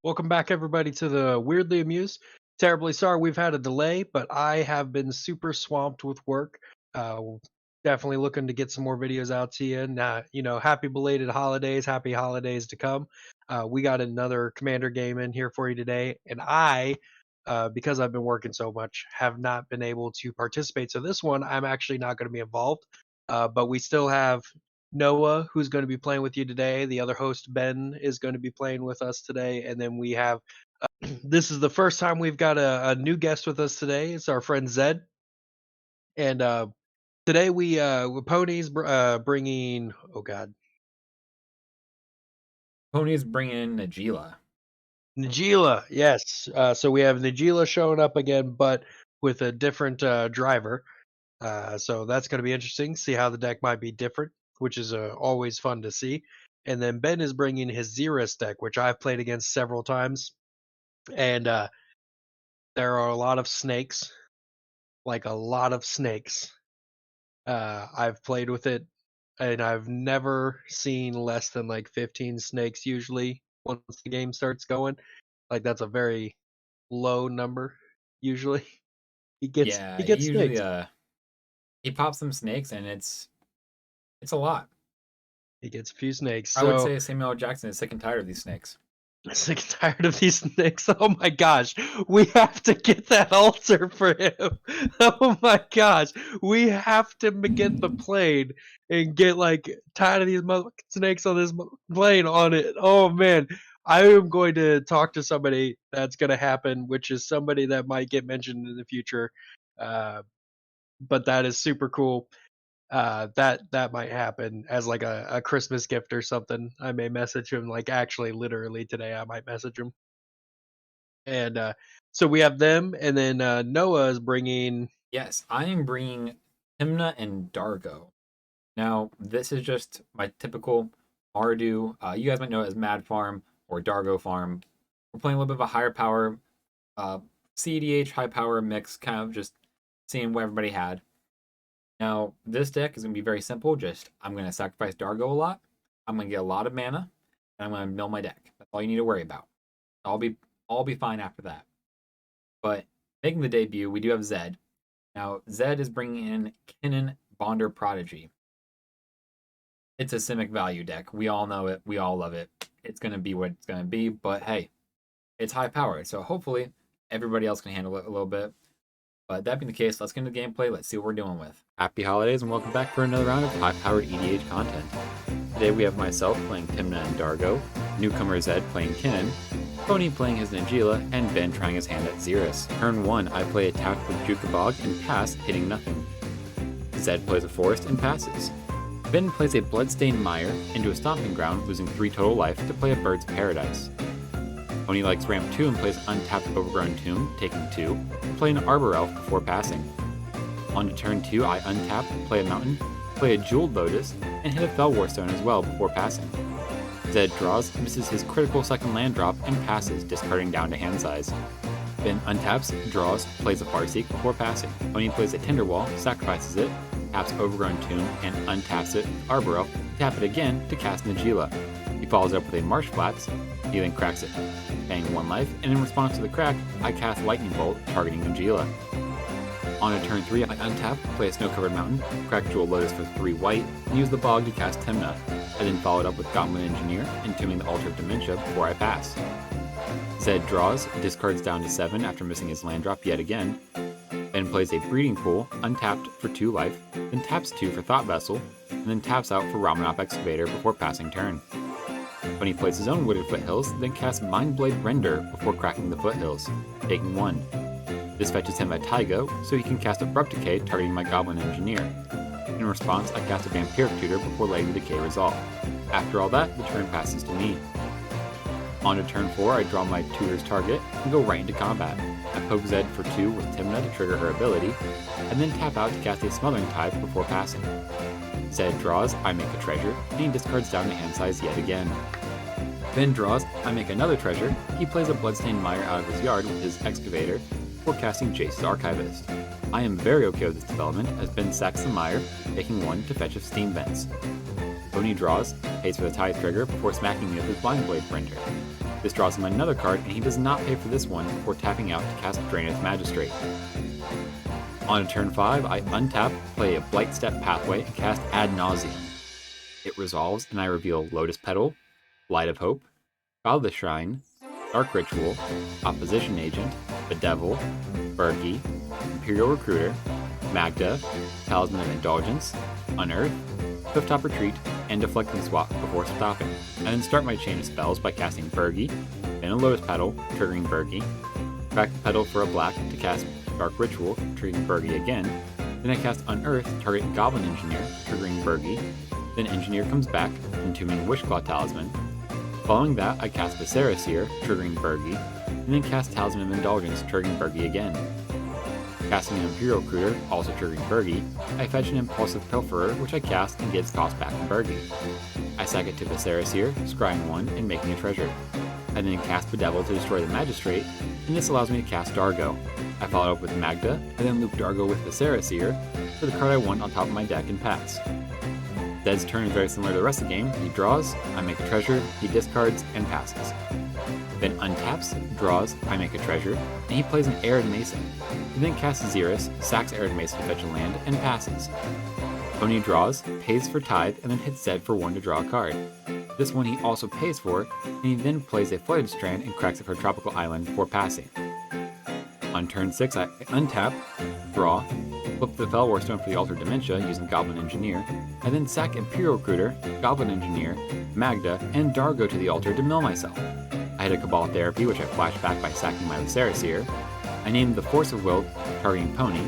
Welcome back, everybody, to the Weirdly Amused. Terribly sorry we've had a delay, but I have been super swamped with work. Uh, Definitely looking to get some more videos out to you. And, happy belated holidays, happy holidays to come. We got another Commander game in here for you today, and because I've been working so much, have not been able to participate. So this one, I'm actually not going to be involved, but we still have Noah, who's going to be playing with you today. The other host, Ben, is going to be playing with us today. And then we have, this is the first time we've got a new guest with us today. It's our friend Zed. And today Pony's bringing, oh God, Pony's bringing in Najeela. Najeela. Yes. So we have Najeela showing up again, but with a different driver. So that's going to be interesting. See how the deck might be different, which is always fun to see. And then Ben is bringing his Xyris deck, which I've played against several times, and there are a lot of snakes, like a lot of snakes. I've played with it, and I've never seen less than like 15 snakes usually once the game starts going. Like that's a very low number usually. He gets Yeah, he he gets usually snakes. he pops some snakes and it's a lot. He gets a few snakes. I would So say Samuel L. Jackson is sick and tired of these snakes. sick and tired of these snakes. Oh my gosh. We have to get that altar for him. Oh my gosh. We have to get the plane and get like tired of these snakes on this plane on it. Oh man. I am going to talk to somebody that's going to happen, which is somebody that might get mentioned in the future. Uh, but that is super cool. That might happen as like a Christmas gift or something. I may message him like actually literally today. I might message him. And so we have them, and then Noah is bringing. Yes, I am bringing Tymna and Dargo. Now, this is just my typical Mardu. You guys might know it as Mad Farm or Dargo Farm. We're playing a little bit of a higher power uh, CEDH high power mix, kind of just seeing what everybody had. Now, this deck is going to be very simple. Just I'm going to sacrifice Dargo a lot. I'm going to get a lot of mana, and I'm going to mill my deck. That's all you need to worry about. I'll be fine after that. But making the debut, we do have Zed. Now, Zed is bringing in Kinnan Bonder Prodigy. It's a Simic value deck. We all know it. We all love it. It's going to be what it's going to be. But hey, it's high powered. So hopefully everybody else can handle it a little bit. But that being the case, let's get into gameplay. Let's see what we're doing with. Happy holidays and welcome back for another round of high-powered EDH content. Today we have myself playing Tymna and Dargo, newcomer Zed playing Kinnan, Pony playing his Najeela, and Ben trying his hand at Xyris. Turn 1, I play a tap with Jukabog and pass, hitting nothing. Zed plays a forest and passes. Ben plays a Bloodstained Mire into a Stomping Ground, losing 3 total life to play a Bird's Paradise. Pony likes ramp 2 and plays Untapped Overgrown Tomb, taking 2, and play an Arbor Elf before passing. On to turn 2, I untap, play a Mountain, play a Jeweled Lotus, and hit a Fellwar Stone as well before passing. Zed draws, misses his critical second land drop, and passes, discarding down to hand size. Ben untaps, draws, plays a Farseek before passing. Pony plays a Tinderwall, sacrifices it, taps Overgrown Tomb, and untaps it, Arbor Elf, tap it again to cast Najeela. He follows up with a Marsh Flats, he then cracks it, paying 1 life, and in response to the crack, I cast Lightning Bolt, targeting Najeela. On to turn 3, I untap, play a Snow-Covered Mountain, crack Jewel Lotus for 3 white, and use the Bog to cast Tymna. I then followed up with Goblin Engineer, entombing the Altar of Dementia before I pass. Zed draws, discards down to 7 after missing his land drop yet again, then plays a Breeding Pool, untapped for 2 life, then taps 2 for Thought Vessel, and then taps out for Ramanop Excavator before passing turn. When he plays his own Wooded Foothills, then casts Mindblade Render before cracking the Foothills, taking 1. This fetches him a Taigo, so he can cast Abrupt Decay targeting my Goblin Engineer. In response, I cast a Vampiric Tutor before letting the Decay resolve. After all that, the turn passes to me. On to turn 4, I draw my Tutor's target and go right into combat. I poke Zed for 2 with Tymna to trigger her ability, and then tap out to cast a Smothering Tithe before passing. Zed draws, I make a treasure, and he discards down to hand size yet again. Ben draws, I make another treasure, he plays a Bloodstained Mire out of his yard with his Excavator, before casting Jace's Archivist. I am very okay with this development, as Ben sacks the Mire, taking 1 to fetch a Steam Vents. Pony draws, pays for the Tithe trigger before smacking me with his Blindblade Printer. This draws him another card, and he does not pay for this one before tapping out to cast Draenith Magistrate. On turn 5, I untap, play a Blight Step Pathway, and cast Ad Nauseam. It resolves, and I reveal Lotus Petal, Light of Hope, Godless Shrine, Dark Ritual, Opposition Agent, Bedevil, Bergi, Imperial Recruiter, Magda, Talisman of Indulgence, Unearth, Clifftop Retreat, and Deflecting Swap before stopping. I then start my chain of spells by casting Bergi, then a Lotus Petal, triggering Bergi, back the Petal for a black to cast Dark Ritual, triggering Bergi again, then I cast Unearth, targeting Goblin Engineer, triggering Bergi, then Engineer comes back, entombing Wishclaw Talisman. Following that, I cast Viscera Seer, triggering Bergi, and then cast Talisman of Indulgence, triggering Bergi again. Casting an Imperial Recruiter, also triggering Bergi, I fetch an Impulsive Pilferer, which I cast and gets cost back from Bergi. I sack it to Viscera Seer, scrying 1 and making a treasure. I then cast Bedevil to destroy the Magistrate, and this allows me to cast Dargo. I follow up with Magda, and then loop Dargo with Viscera Seer for the card I want on top of my deck and pass. Zed's turn is very similar to the rest of the game. He draws, I make a treasure, he discards, and passes. Then untaps, draws, I make a treasure, and he plays an Arid Mesa. He then casts Xyris, sacks Arid Mesa to fetch a land, and passes. Pony draws, pays for Tithe, and then hits Zed for 1 to draw a card. This one he also pays for, and he then plays a Flooded Strand and cracks it for Tropical Island before passing. On turn 6, I untap, draw, flip the Felwar Stone for the Altered Dementia using Goblin Engineer, and then sack Imperial Recruiter, Goblin Engineer, Magda, and Dargo to the altar to mill myself. I hit a Cabal Therapy, which I flash back by sacking my Viscera Seer. I named the Force of Will, targeting Pony.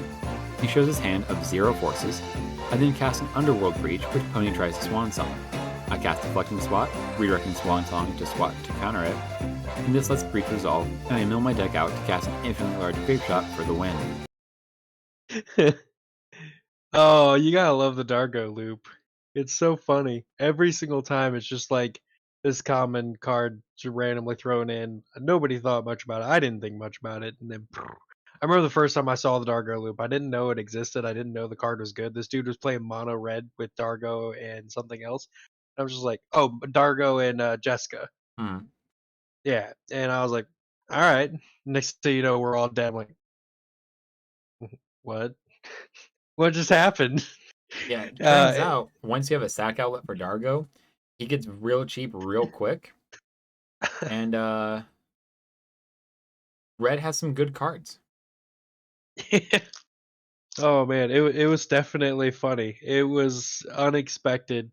He shows his hand of 0 forces. I then cast an Underworld Breach, which Pony tries to Swan Song. I cast Deflecting Swat, redirecting Swan Song to Swat to counter it, and this lets Breach resolve, and I mill my deck out to cast an infinitely large Grape Shot for the win. Oh, you gotta love the Dargo loop. It's so funny. Every single time it's just like this common card just randomly thrown in. Nobody thought much about it. I didn't think much about it. And then I remember the first time I saw the Dargo loop. I didn't know it existed. I didn't know the card was good. This dude was playing mono red with Dargo and something else. I was just like, oh, Dargo and Jessica. Hmm. Yeah. And I was like, all right. Next thing you know, we're all dead. I'm like, what? What just happened? Yeah, it turns Uh, out once you have a sack outlet for Dargo, he gets real cheap real quick, and Red has some good cards. Oh man, it was definitely funny. It was unexpected.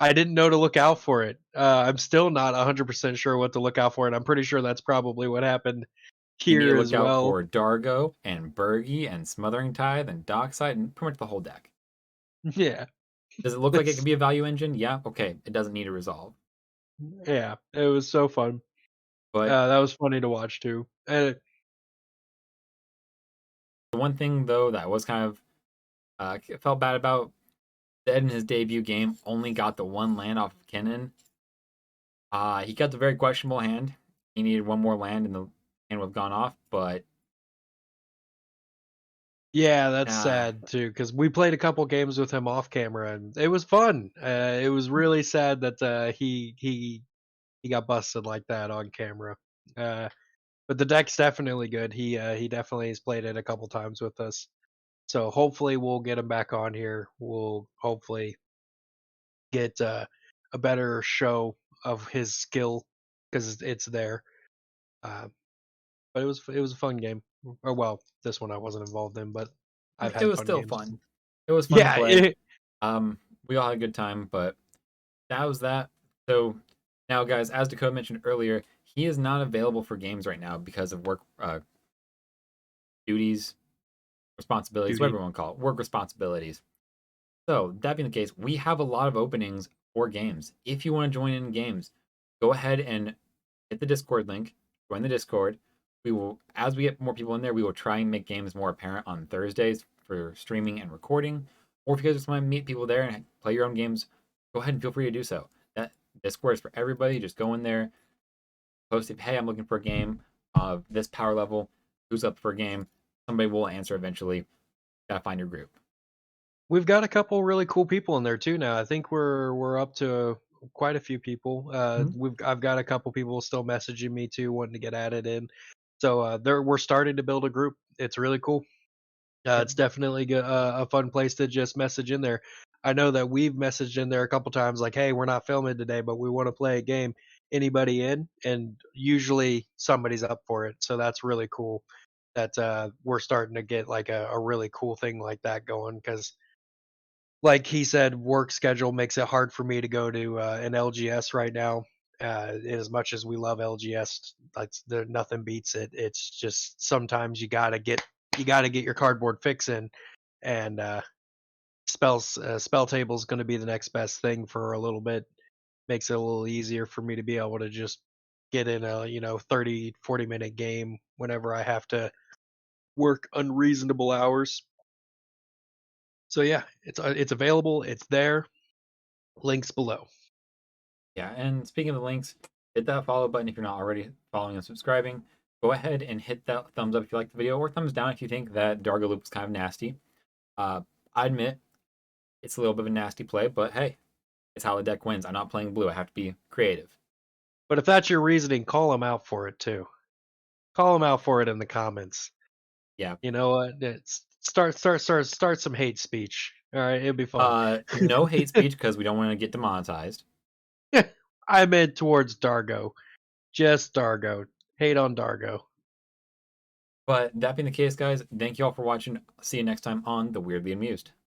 I didn't know to look out for it. I'm still not 100% sure what to look out for, and I'm pretty sure that's probably what happened You need to here look as out well. for Dargo and Bergi and Smothering Tithe and Dockside and pretty much the whole deck. Yeah, Does it look like it could it's, be a value engine? Yeah, okay. It doesn't need a resolve. yeah, it was so fun. But That was funny to watch too. And the one thing though that was kind of felt bad about, Zed in his debut game only got the 1 land off of Kinnan. He got the very questionable hand. He needed 1 more land and the hand would have gone off, but yeah, that's uh, sad too because we played a couple games with him off camera, and it was fun. It was really sad that he got busted like that on camera. Uh, But the deck's definitely good. He definitely has played it a couple times with us. So hopefully we'll get him back on here. We'll hopefully get a better show of his skill because it's there. Uh, but it was a fun game. Or well, this one I wasn't involved in, but I I've mean, it had was fun still games. fun. It was fun to Yeah, play. it, We all had a good time, but that was that. So now, guys, as Dakota mentioned earlier, he is not available for games right now because of work duties, responsibilities, whatever duty. you want to call it, work responsibilities. So that being the case, we have a lot of openings for games. If you want to join in games, go ahead and hit the Discord link, join the Discord. We will, as we get more people in there, we will try and make games more apparent on Thursdays for streaming and recording. Or if you guys just want to meet people there and play your own games, go ahead and feel free to do so. That Discord is for everybody. Just go in there, post it. Hey, I'm looking for a game of this power level. Who's up for a game? Somebody will answer eventually. Gotta find your group. We've got a couple really cool people in there too now. I think we're up to quite a few people. Mhm. I've got a couple people still messaging me too, wanting to get added in. So we're starting to build a group. It's really cool. Yeah. It's definitely a fun place to just message in there. I know that we've messaged in there a couple times, like, "Hey, we're not filming today, but we want to play a game. Anybody in?" And usually somebody's up for it. So that's really cool. That we're starting to get like a really cool thing like that going because like he said, work schedule makes it hard for me to go to an LGS right now. As much as we love LGS, nothing beats it. It's just sometimes you gotta get your cardboard fix in, and spell table is going to be the next best thing for a little bit. Makes it a little easier for me to be able to just get in a 30-40 minute game whenever I have to work unreasonable hours. So yeah, it's available. It's there. Links below. Yeah, and speaking of the links, hit that follow button if you're not already following and subscribing. Go ahead and hit that thumbs up if you like the video, or thumbs down if you think that Dargo Loop is kind of nasty. Uh, I admit it's a little bit of a nasty play, but hey, it's how the deck wins. I'm not playing blue. I have to be creative. But if that's your reasoning, call them out for it too. Call them out for it in the comments. Yeah. You know what? Start some hate speech. All right, it'll be fun. No hate speech because we don't want to get demonetized. I meant towards Dargo. Just Dargo. Hate on Dargo. But that being the case, guys, thank you all for watching. See you next time on The Weirdly Amused.